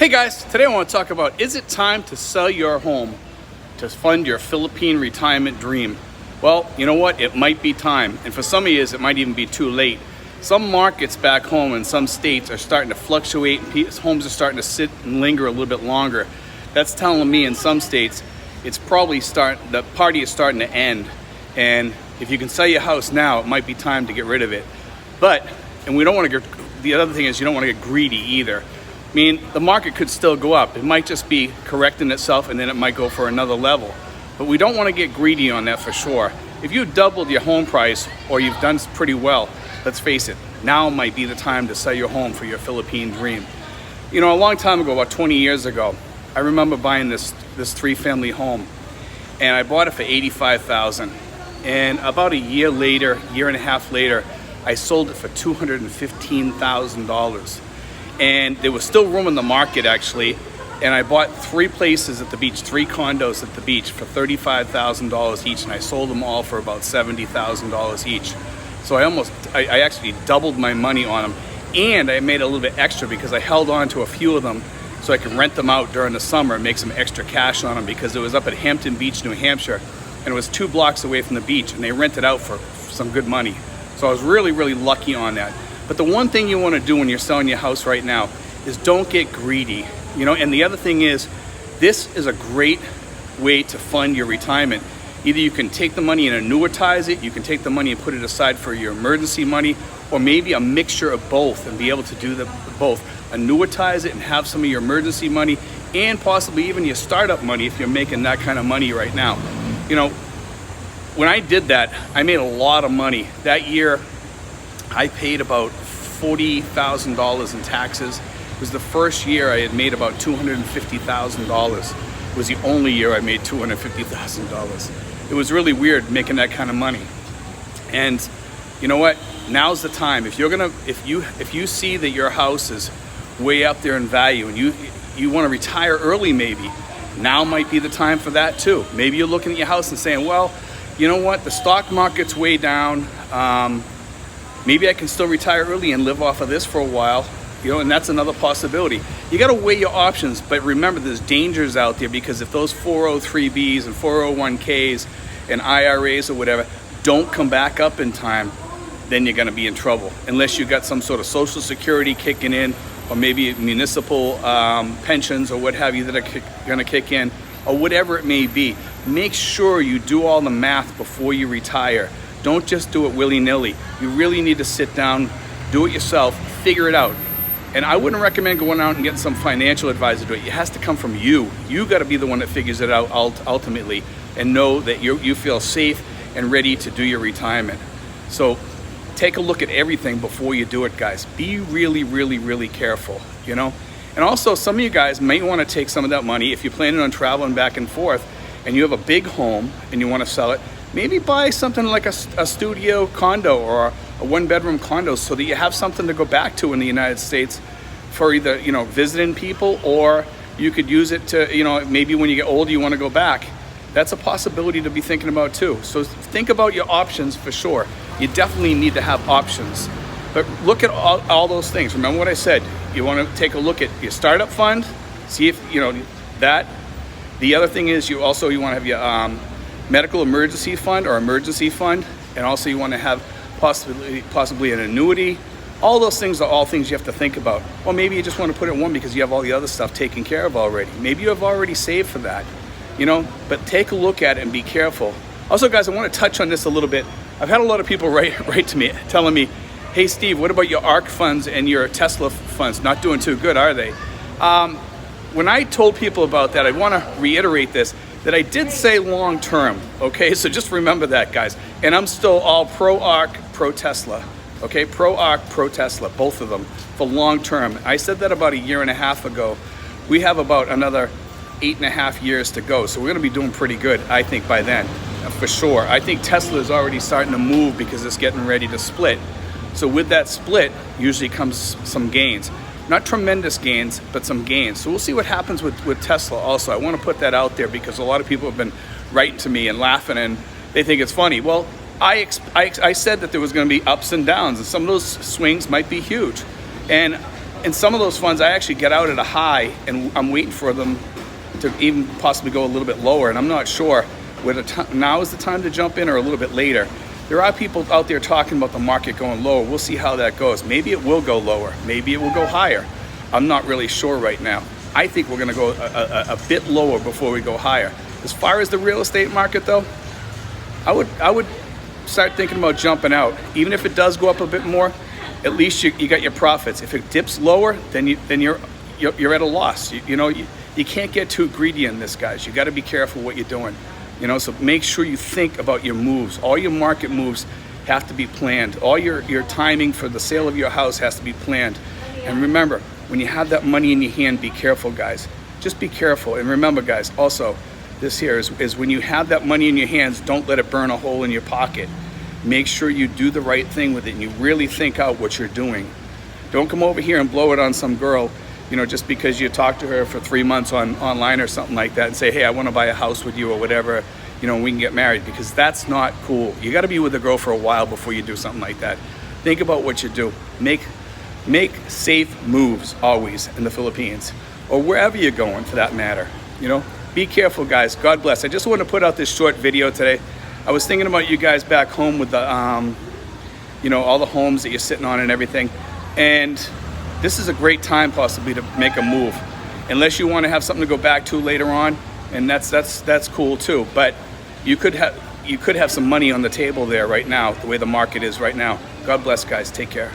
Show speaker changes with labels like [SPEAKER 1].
[SPEAKER 1] Hey guys, today I want to talk about, is it time to sell your home to fund your Philippine retirement dream? Well, you know what? It might be time. And for some of you, it might even be too late. Some markets back home in some states are starting to fluctuate and homes are starting to sit and linger a little bit longer. That's telling me in some states, it's probably the party is starting to end. And if you can sell your house now, it might be time to get rid of it. And we don't want to get, the other thing is you don't want to get greedy either. I mean, the market could still go up. It might just be correcting itself and then it might go for another level. But we don't want to get greedy on that for sure. If you doubled your home price or you've done pretty well, let's face it, now might be the time to sell your home for your Philippine dream. You know, a long time ago, about 20 years ago, I remember buying this 3-family home, and I bought it for $85,000. And about a year and a half later, I sold it for $215,000. And there was still room in the market actually, and I bought 3 places at the beach, 3 condos at the beach for $35,000 each, and I sold them all for about $70,000 each. So I actually doubled my money on them, and I made a little bit extra because I held on to a few of them so I could rent them out during the summer and make some extra cash on them, because it was up at Hampton Beach, New Hampshire, and it was 2 blocks away from the beach, and they rented out for some good money. So I was really, really lucky on that. But the one thing you want to do when you're selling your house right now is don't get greedy, you know. And the other thing is, this is a great way to fund your retirement. Either you can take the money and annuitize it, you can take the money and put it aside for your emergency money, or maybe a mixture of both and be able to do both. Annuitize it and have some of your emergency money and possibly even your startup money if you're making that kind of money right now. You know, when I did that, I made a lot of money. That year, I paid about $40,000 in taxes. It was the first year I had made about $250,000. It was the only year I made $250,000. It was really weird making that kind of money. And you know what? Now's the time. If you see that your house is way up there in value and you want to retire early, maybe now might be the time for that too. Maybe you're looking at your house and saying, well, you know what? The stock market's way down. Maybe I can still retire early and live off of this for a while, you know, and that's another possibility. You got to weigh your options, but remember there's dangers out there, because if those 403Bs and 401Ks and IRAs or whatever don't come back up in time, then you're going to be in trouble, unless you got some sort of Social Security kicking in, or maybe municipal pensions or what have you that are going to kick in, or whatever it may be. Make sure you do all the math before you retire. Don't just do it willy-nilly. You really need to sit down, do it yourself, figure it out. And I wouldn't recommend going out and getting some financial advisor to do it. It has to come from you. You got to be the one that figures it out ultimately, and know that you feel safe and ready to do your retirement. So take a look at everything before you do it, guys. Be really, really, really careful, you know? And also, some of you guys may want to take some of that money, if you're planning on traveling back and forth and you have a big home and you want to sell it, maybe buy something like a studio condo or a 1-bedroom condo, so that you have something to go back to in the United States for either, you know, visiting people, or you could use it to, you know, maybe when you get older you want to go back. That's a possibility to be thinking about too. So think about your options for sure. You definitely need to have options. But look at all those things. Remember what I said. You want to take a look at your startup fund, see if, you know, that. The other thing is you want to have your medical emergency fund or emergency fund, and also you want to have possibly an annuity. All those things are all things you have to think about. Or maybe you just want to put it in one because you have all the other stuff taken care of already. Maybe you have already saved for that, you know, but take a look at it and be careful. Also, guys, I want to touch on this a little bit. I've had a lot of people write to me telling me, hey Steve, what about your ARK funds and your Tesla funds? Not doing too good, are they? When I told people about that, I want to reiterate this, that I did say long term, okay? So just remember that, guys. And I'm still all pro ARK, pro Tesla, okay? Pro ARK, pro Tesla, both of them for long term. I said that about a year and a half ago. We have about another 8.5 years to go. So we're going to be doing pretty good, I think, by then, for sure. I think Tesla is already starting to move because it's getting ready to split. So with that split usually comes some gains. Not tremendous gains, but some gains. So we'll see what happens with Tesla also. I want to put that out there because a lot of people have been writing to me and laughing, and they think it's funny. Well, I said that there was going to be ups and downs, and some of those swings might be huge. And in some of those funds, I actually get out at a high, and I'm waiting for them to even possibly go a little bit lower, and I'm not sure whether now is the time to jump in or a little bit later. There are people out there talking about the market going lower. We'll see how that goes. Maybe it will go lower. Maybe it will go higher. I'm not really sure right now. I think we're going to go a bit lower before we go higher. As far as the real estate market, though, I would start thinking about jumping out. Even if it does go up a bit more, at least you got your profits. If it dips lower, then you're at a loss. You can't get too greedy in this, guys. You got to be careful what you're doing. So make sure you think about your moves. All your market moves have to be planned. All your timing for the sale of your house has to be planned. And remember, when you have that money in your hand, be careful, guys. Just be careful. And remember, guys, also, this here is when you have that money in your hands, don't let it burn a hole in your pocket. Make sure you do the right thing with it and you really think out what you're doing. Don't come over here and blow it on some girl, just because you talked to her for 3 months online or something like that and say, hey, I want to buy a house with you or whatever, we can get married, because that's not cool. You got to be with a girl for a while before you do something like that. Think about what you do. Make safe moves always in the Philippines, or wherever you're going for that matter. Be careful, guys. God bless. I just want to put out this short video today. I was thinking about you guys back home with the, all the homes that you're sitting on and everything. And this is a great time possibly to make a move, unless you want to have something to go back to later on, and that's cool too. But you could have some money on the table there right now, the way the market is right now. God bless, guys. Take care.